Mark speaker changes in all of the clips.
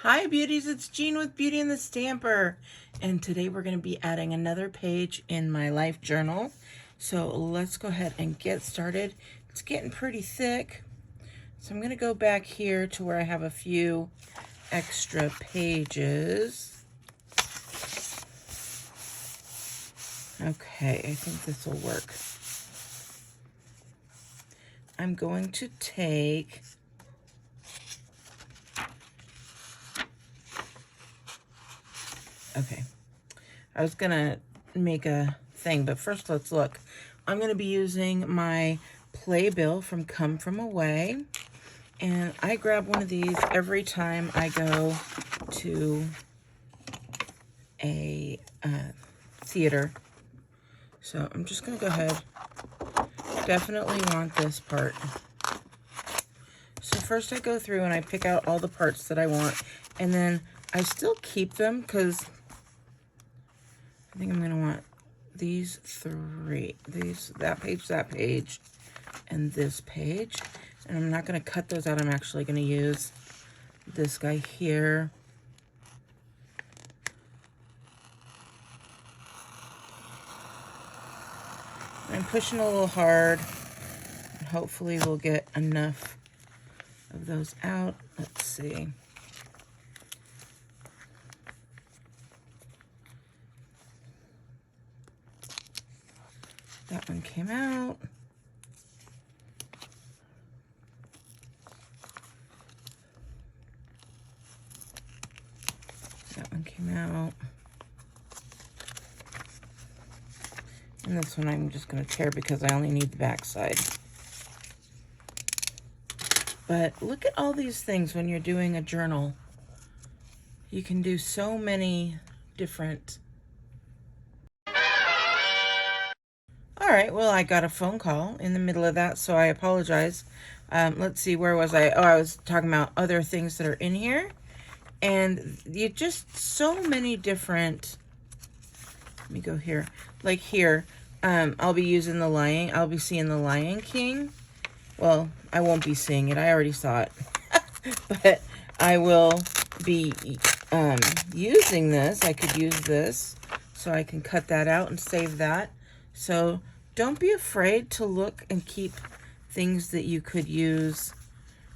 Speaker 1: Hi beauties, it's Jean with Beauty and the Stamper, and today we're going to be adding another page in my life journal. So let's go ahead and get started. It's getting pretty thick, so I'm going to go back here to where I have a few extra pages. Okay, I think this will work. I'm going to take I was gonna make a thing, but first let's look. I'm gonna be using my playbill from Come From Away, and I grab one of these every time I go to a theater. So I'm just gonna go ahead. Definitely want this part. So first I go through and I pick out all the parts that I want, and then I still keep them because I think I'm gonna want these three, that page, and this page. And I'm not gonna cut those out. I'm actually gonna use this guy here. I'm pushing a little hard, and hopefully we'll get enough of those out. Let's see. That one came out. That one came out. And this one I'm just going to tear because I only need the back side. But look at all these things when you're doing a journal. You can do so many different... All right, well, I got a phone call in the middle of that, so I apologize. Let's see, where was I? Oh, I was talking about other things that are in here. And you just so many different... Let me go here. Like here, I'll be using I'll be seeing the Lion King. Well, I won't be seeing it. I already saw it. But I will be using this. I could use this, so I can cut that out and save that. So don't be afraid to look and keep things that you could use,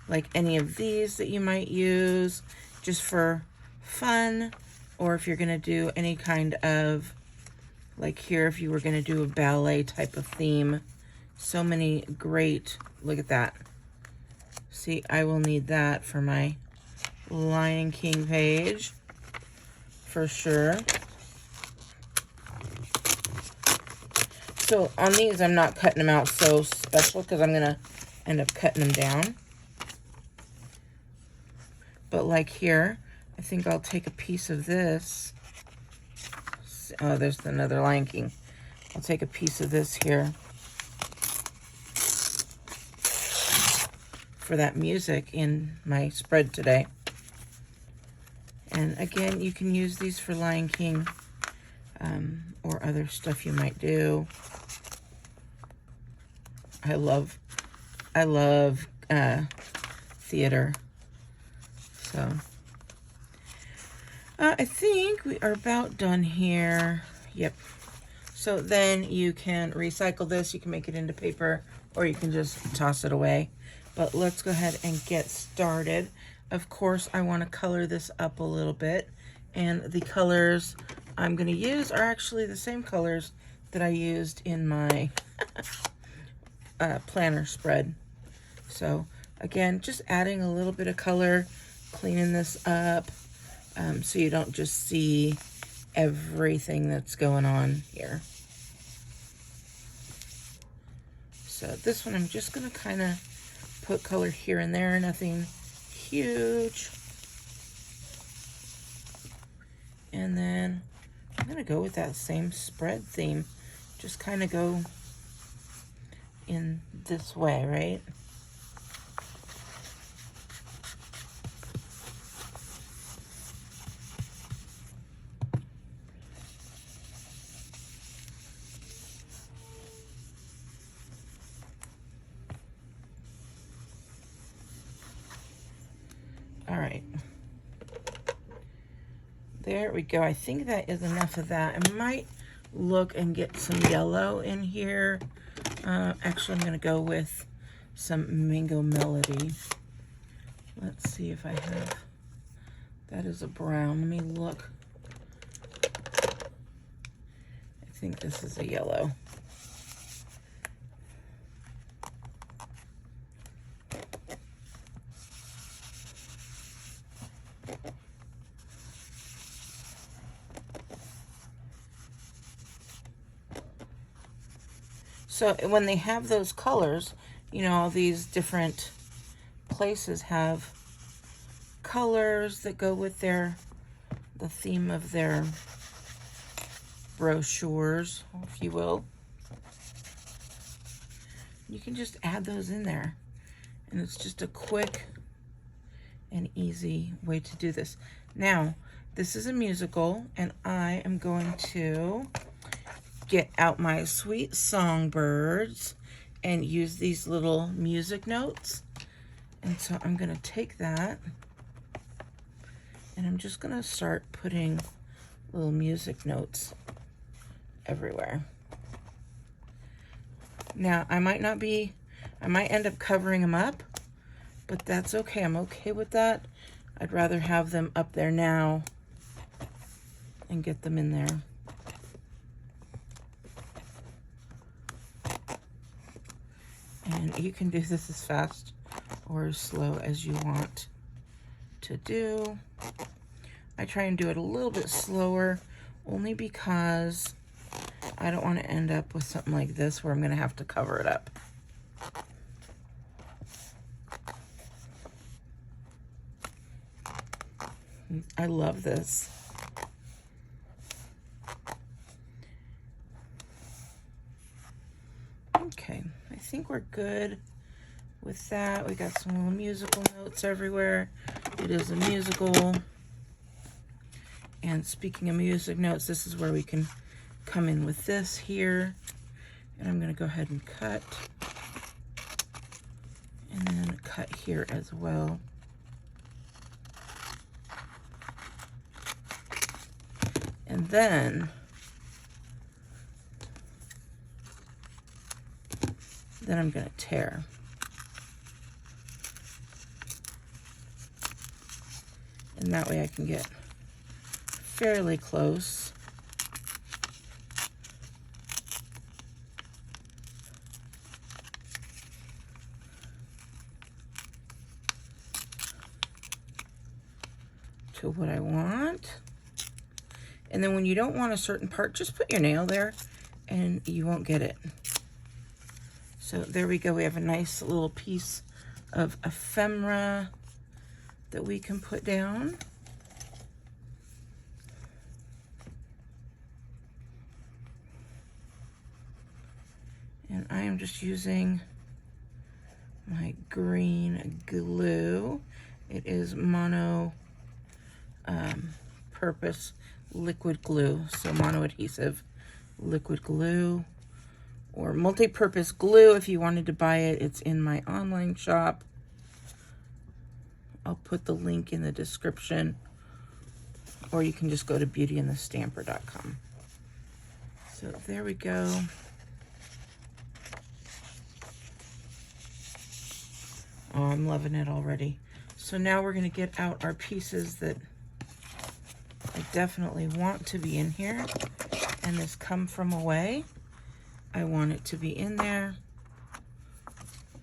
Speaker 1: like any of these that you might use just for fun, or if you're going to do any kind of, like here, if you were going to do a ballet type of theme. So many great, look at that. See, I will need that for my Lion King page, for sure. So on these, I'm not cutting them out so special because I'm going to end up cutting them down. But like here, I think I'll take a piece of this. Oh, there's another Lion King. I'll take a piece of this here for that music in my spread today. And again, you can use these for Lion King or other stuff you might do. I love theater. So I think we are about done here. Yep. So then you can recycle this. You can make it into paper, or you can just toss it away. But let's go ahead and get started. Of course, I want to color this up a little bit. And the colors I'm going to use are actually the same colors that I used in my planner spread. So again, just adding a little bit of color, cleaning this up, so you don't just see everything that's going on here. So this one, I'm just going to kind of put color here and there, nothing huge. And then I'm going to go with that same spread theme. Just kind of go in this way, right? All right. there we go. I think that is enough of that. I might look and get some yellow in here. Actually, I'm going to go with some Mango Melody. Let's see if I have... That is a brown. Let me look. I think this is a yellow. So when they have those colors, you know, all these different places have colors that go with the theme of their brochures, if you will. You can just add those in there, and it's just a quick and easy way to do this. Now, this is a musical, and I am going to get out my sweet songbirds and use these little music notes. And so I'm going to take that, and I'm just going to start putting little music notes everywhere. Now, I might end up covering them up, but that's okay. I'm okay with that. I'd rather have them up there now and get them in there. And you can do this as fast or as slow as you want to do. I try and do it a little bit slower, only because I don't want to end up with something like this where I'm going to have to cover it up. I love this. Okay, I think we're good with that. We got some little musical notes everywhere. It is a musical. And speaking of music notes, this is where we can come in with this here. And I'm going to go ahead and cut. And then cut here as well. And then I'm going to tear. And that way I can get fairly close. To what I want. And then when you don't want a certain part, just put your nail there and you won't get it. So there we go. We have a nice little piece of ephemera that we can put down. And I am just using my green glue. It is mono purpose liquid glue, so mono adhesive liquid glue, or multi-purpose glue if you wanted to buy it. It's in my online shop. I'll put the link in the description, or you can just go to beautyandthestamper.com. So there we go. Oh, I'm loving it already. So now we're going to get out our pieces that I definitely want to be in here. And this come from away. I want it to be in there.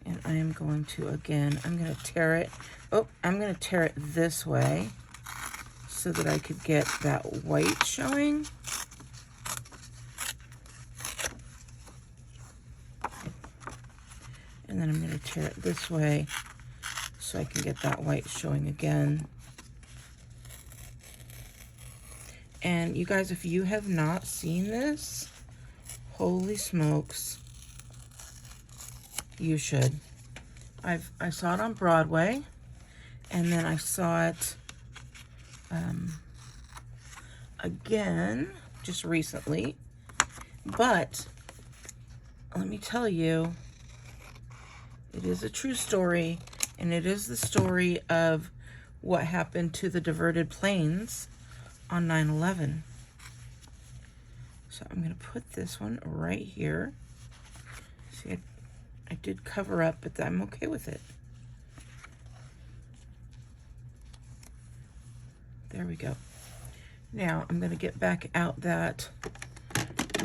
Speaker 1: And I am going to, again, I'm going to tear it. Oh, I'm going to tear it this way so that I could get that white showing. And then I'm going to tear it this way so I can get that white showing again. And you guys, if you have not seen this, holy smokes, you should. I saw it on Broadway, and then I saw it again just recently. But let me tell you, it is a true story, and it is the story of what happened to the diverted planes on 9/11. So I'm going to put this one right here. See, I did cover up, but I'm okay with it. There we go. Now I'm going to get back out that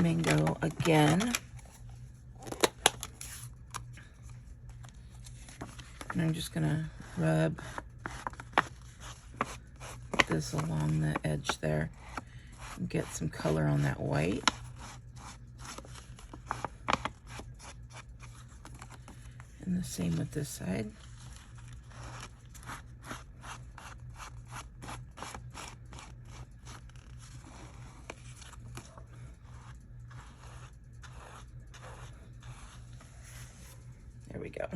Speaker 1: mango again. And I'm just going to rub this along the edge there and get some color on that white. And the same with this side. There we go.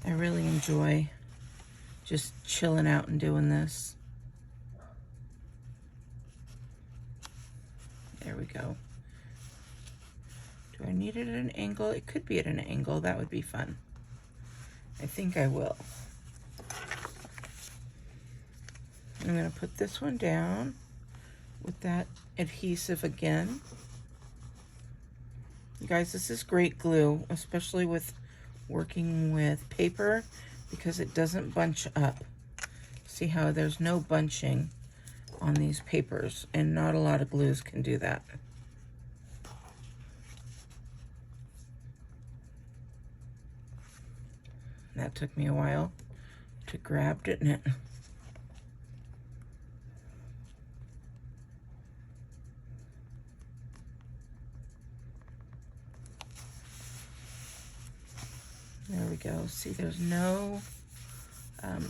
Speaker 1: I really enjoy just chilling out and doing this. There we go. Do I need it at an angle? It could be at an angle. That would be fun. I think I will. I'm going to put this one down with that adhesive again. You guys, this is great glue, especially with working with paper, because it doesn't bunch up. See how there's no bunching on these papers, and not a lot of glues can do that. That took me a while to grab, didn't it? There we go. See, there's no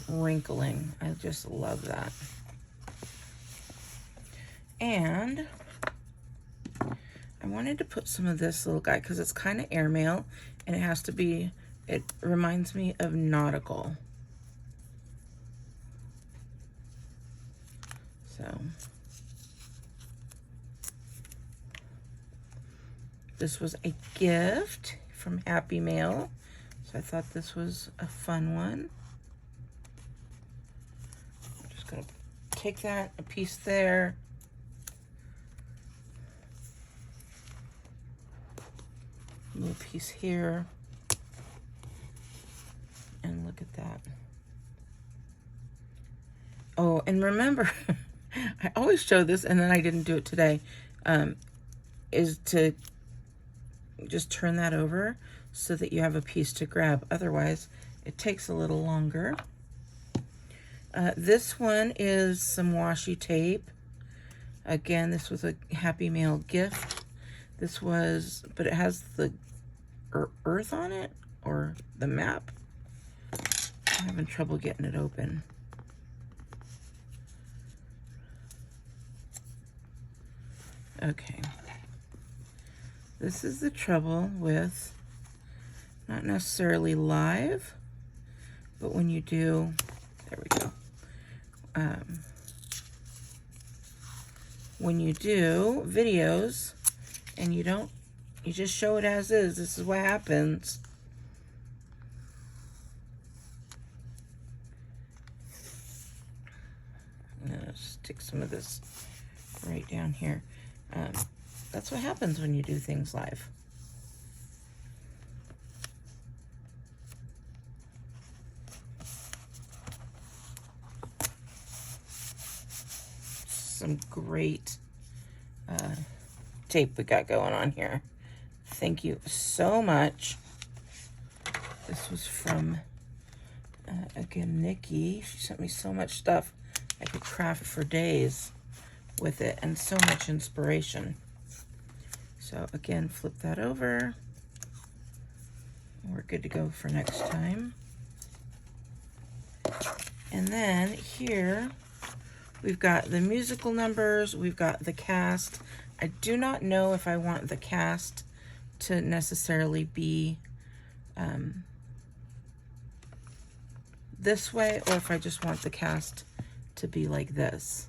Speaker 1: wrinkling. I just love that. And I wanted to put some of this little guy because it's kind of airmail, and it has to be, it reminds me of nautical. So this was a gift from Happy Mail. So I thought this was a fun one. I'm just going to take that, a piece there. A little piece here. And look at that. Oh, and remember, I always show this, and then I didn't do it today, is to just turn that over so that you have a piece to grab. Otherwise, it takes a little longer. This one is some washi tape. Again, this was a Happy Mail gift. This was, but it has the earth on it, or the map. I'm having trouble getting it open. Okay. This is the trouble with not necessarily live, but when you do, there we go. When you do videos and you just show it as is, this is what happens. I'm gonna stick some of this right down here. That's what happens when you do things live. Some great tape we got going on here. Thank you so much. This was from, again, Nikki. She sent me so much stuff. I could craft for days with it, and so much inspiration. So again, flip that over. We're good to go for next time. And then here we've got the musical numbers, we've got the cast. I do not know if I want the cast to necessarily be this way, or if I just want the cast to be like this.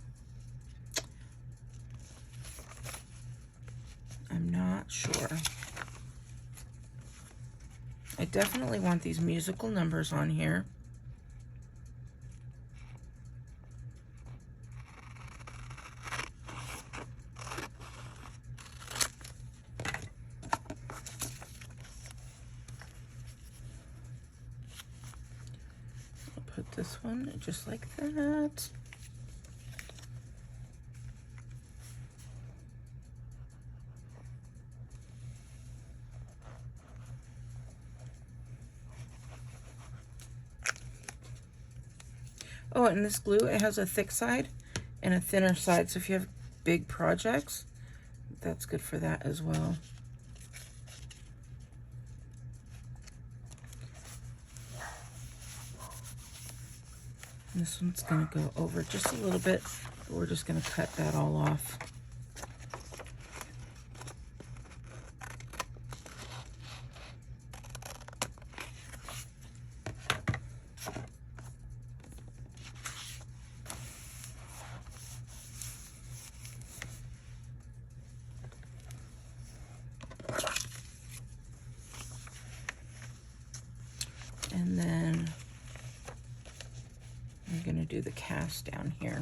Speaker 1: I'm not sure. I definitely want these musical numbers on here. I'll put this one just like that. Oh, and this glue, it has a thick side and a thinner side. So if you have big projects, that's good for that as well. And this one's gonna go over just a little bit, but we're just gonna cut that all off. And then I'm gonna do the cast down here.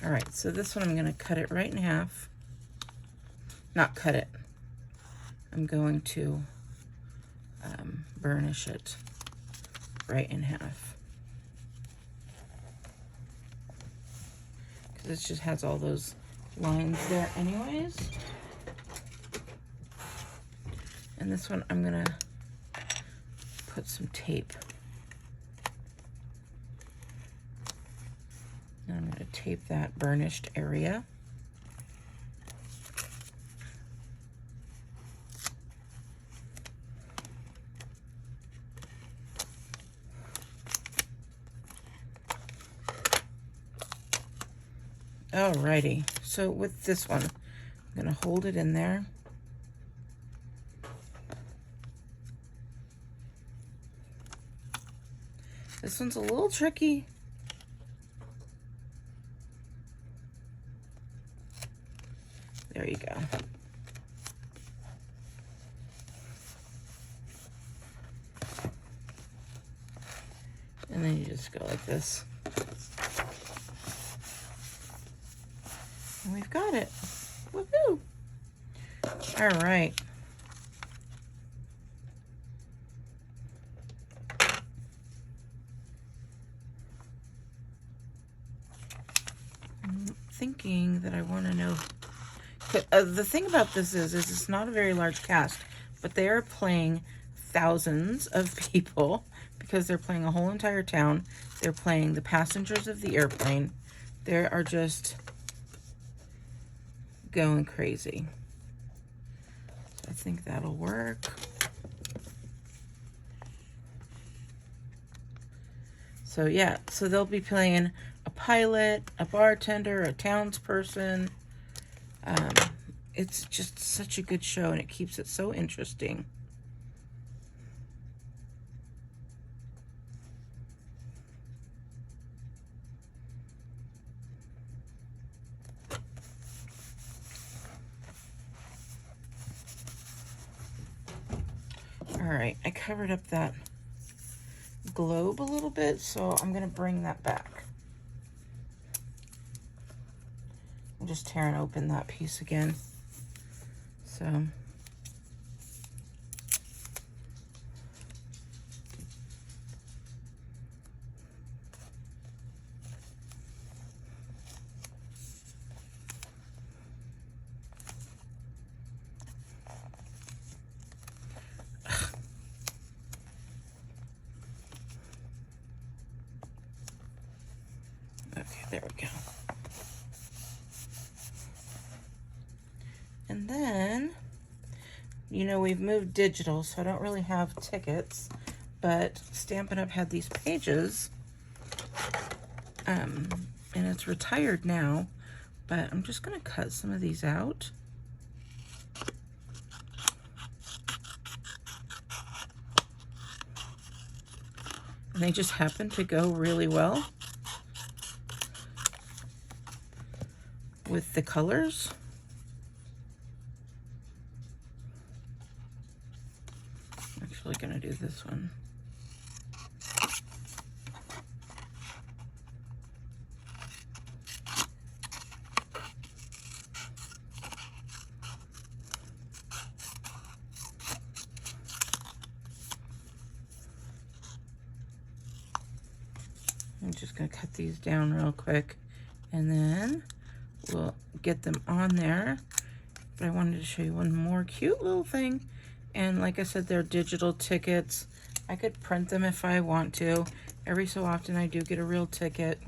Speaker 1: All right, so this one I'm gonna cut it right in half. Not cut it. I'm going to burnish it right in half. Because it just has all those lines there anyways. And this one I'm gonna put some tape. And I'm gonna tape that burnished area. Alrighty, so with this one, I'm gonna hold it in there. This one's a little tricky. There you go. And then you just go like this. And we've got it. Woohoo! All right. I'm thinking that I want to know. The thing about this is it's not a very large cast, but they are playing thousands of people because they're playing a whole entire town. They're playing the passengers of the airplane. They are just going crazy. So I think that'll work. So yeah, so they'll be playing a pilot, a bartender, a townsperson. It's just such a good show, and it keeps it so interesting. All right, I covered up that globe a little bit, so I'm gonna bring that back. I'm just tearing open that piece again. So okay, there we go. And then, you know, we've moved digital, so I don't really have tickets, but Stampin' Up! Had these pages, and it's retired now, but I'm just going to cut some of these out. And they just happen to go really well with the colors. I'm actually going to do this one. I'm just going to cut these down real quick, and then we'll get them on there. But I wanted to show you one more cute little thing. And like I said, they're digital tickets. I could print them if I want to. Every so often I do get a real ticket.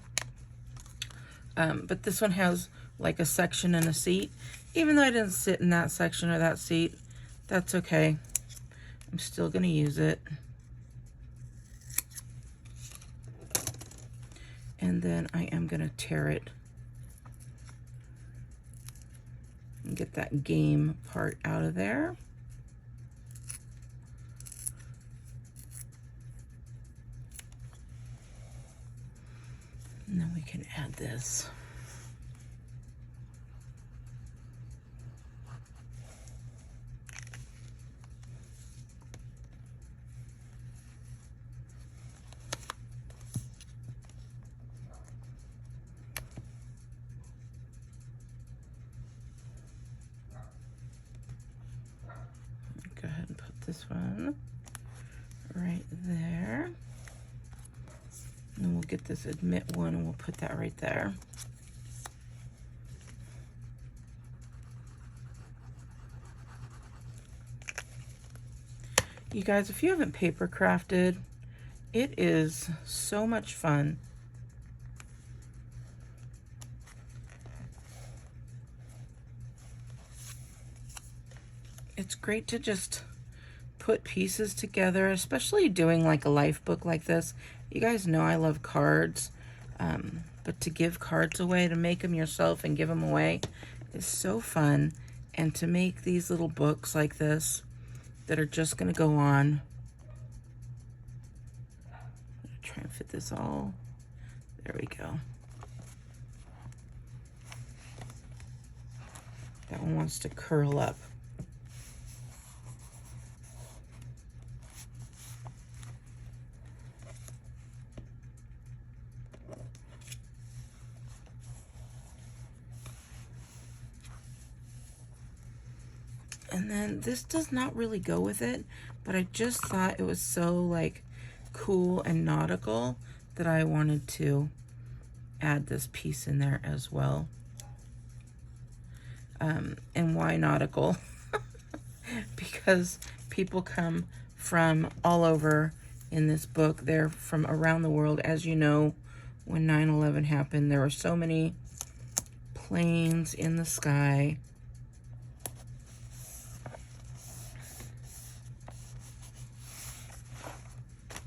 Speaker 1: But this one has like a section and a seat. Even though I didn't sit in that section or that seat, that's okay. I'm still going to use it. And then I am going to tear it and get that game part out of there. And then we can add this. Go ahead and put this one right there. And then we'll get this admit one and we'll put that right there. You guys, if you haven't paper crafted, it is so much fun. It's great to just put pieces together, especially doing like a life book like this. You guys know I love cards, but to give cards away, to make them yourself and give them away is so fun. And to make these little books like this that are just going to go on. Try and fit this all. There we go. That one wants to curl up. And then this does not really go with it, but I just thought it was so like cool and nautical that I wanted to add this piece in there as well. And why nautical? Because people come from all over in this book. They're from around the world. As you know, when 9/11 happened, there were so many planes in the sky.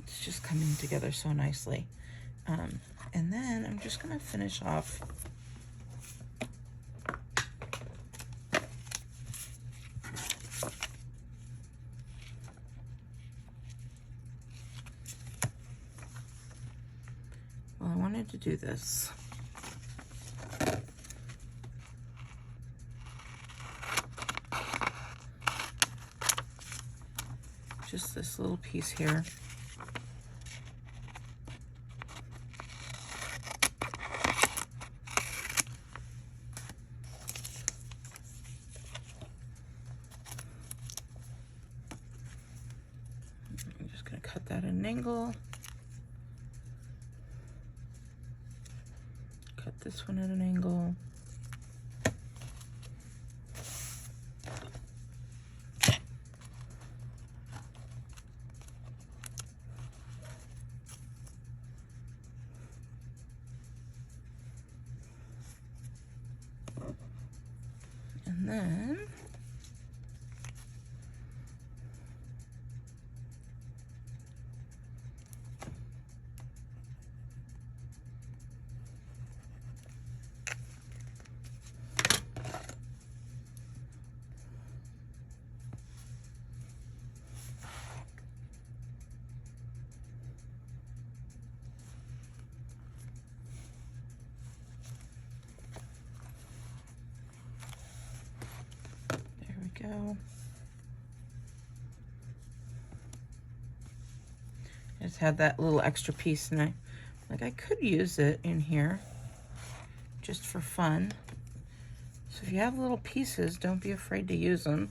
Speaker 1: It's just coming together so nicely. And then I'm just going to finish off well, I wanted to do this. Just this little piece here. I'm just going to cut that at an angle. Cut this one at an angle. And then go. I just had that little extra piece, and I could use it in here just for fun. So if you have little pieces, don't be afraid to use them.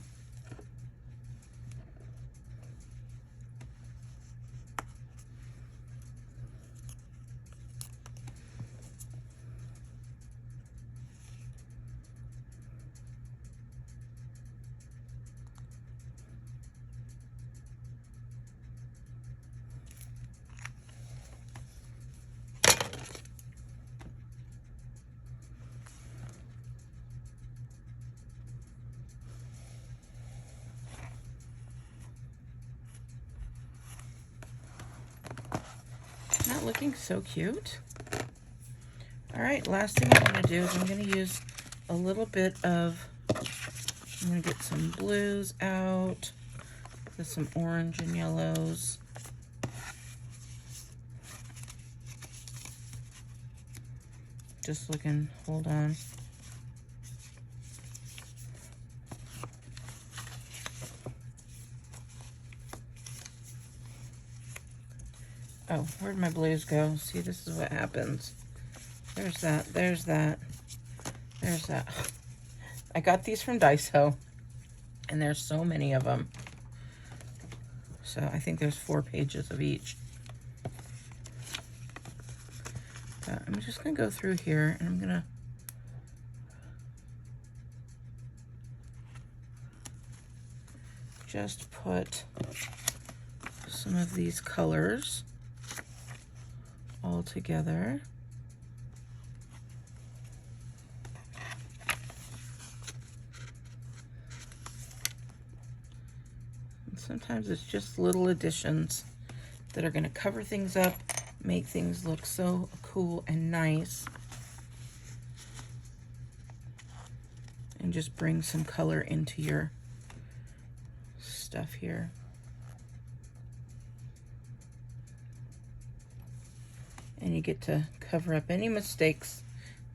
Speaker 1: Not looking so cute. All right, last thing I'm going to do is I'm going to use a little bit of, I'm going to get some blues out with some orange and yellows. Just looking, hold on. Oh, where'd my blues go? See, this is what happens. There's that, there's that, there's that. I got these from Daiso, and there's so many of them. So I think there's 4 pages of each. But I'm just gonna go through here, and I'm gonna just put some of these colors all together. And sometimes it's just little additions that are going to cover things up, make things look so cool and nice, and just bring some color into your stuff here. And you get to cover up any mistakes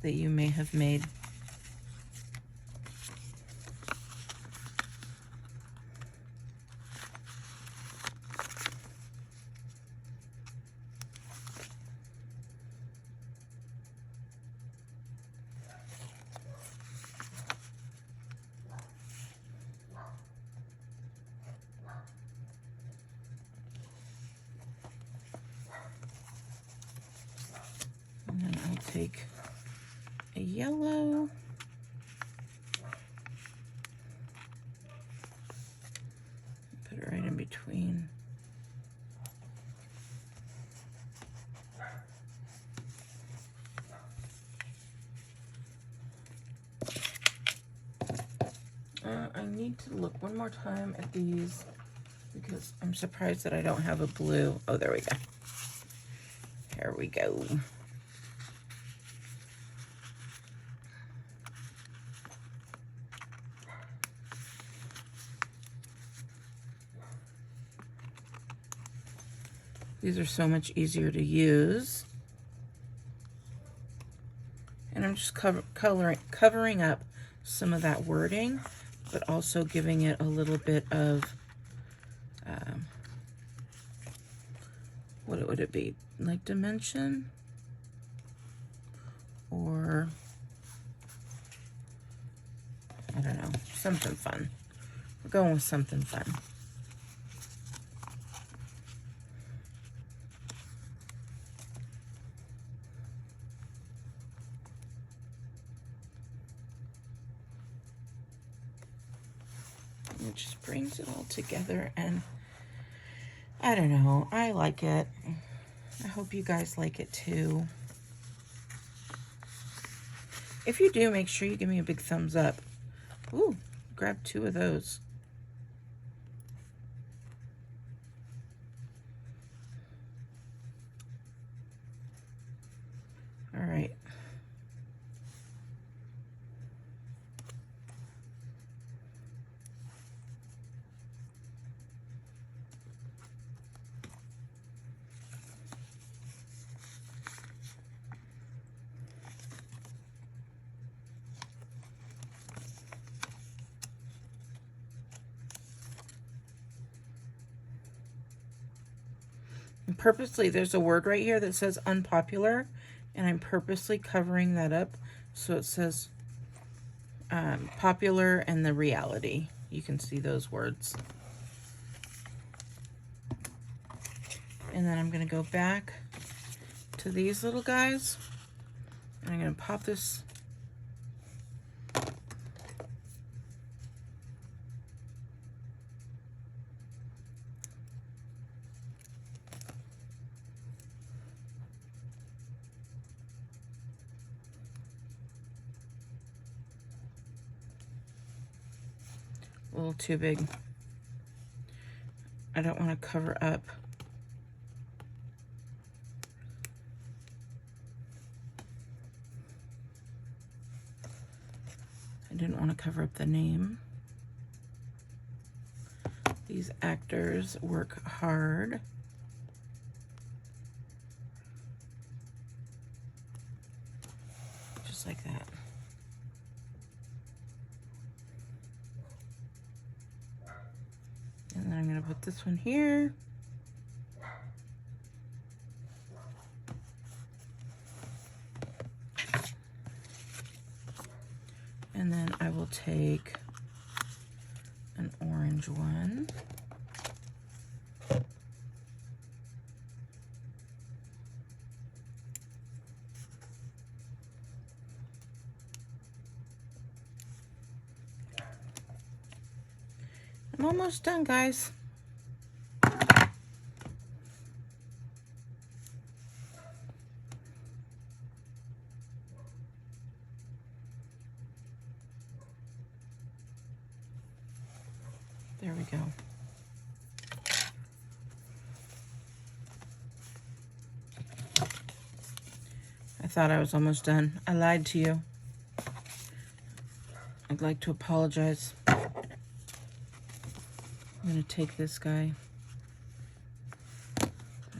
Speaker 1: that you may have made. And then I'll take a yellow, put it right in between. I need to look one more time at these because I'm surprised that I don't have a blue. Oh, there we go. Here we go. These are so much easier to use. And I'm just covering up some of that wording, but also giving it a little bit of, what would it be? Like dimension? Or, I don't know, something fun. We're going with something fun. It just brings it all together, and I don't know, I like it. I hope you guys like it too. If you do, make sure you give me a big thumbs up. Ooh, grab 2 of those. All right. And purposely, there's a word right here that says unpopular, and I'm purposely covering that up so it says popular and the reality. You can see those words. And then I'm going to go back to these little guys, and I'm going to pop this a little too big. I don't want to cover up. I didn't want to cover up the name. These actors work hard. Just like that. And then I'm going to put this one here. And then I will take an orange one. I'm almost done, guys. There we go. I thought I was almost done. I lied to you. I'd like to apologize. I'm going to take this guy.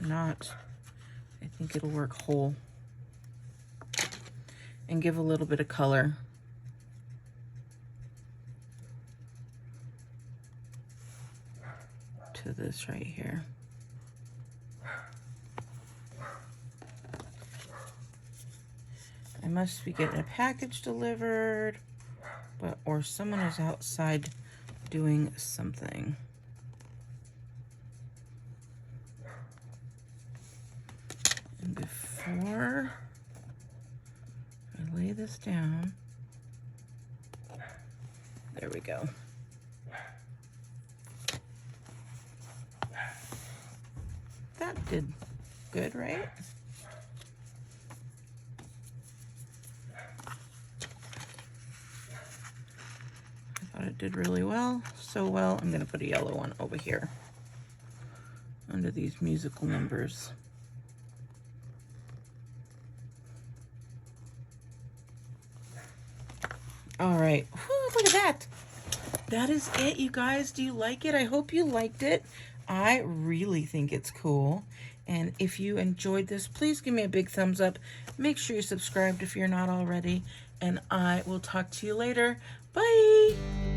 Speaker 1: Not. I think it'll work whole. And give a little bit of color. To this right here. I must be getting a package delivered, or someone is outside doing something. And before I lay this down, there we go. That did good, right? I thought it did really well. So well, I'm going to put a yellow one over here under these musical numbers. All right. Whew, look at that. That is it, you guys. Do you like it? I hope you liked it. I really think it's cool. And if you enjoyed this, please give me a big thumbs up. Make sure you're subscribed if you're not already. And I will talk to you later. Bye.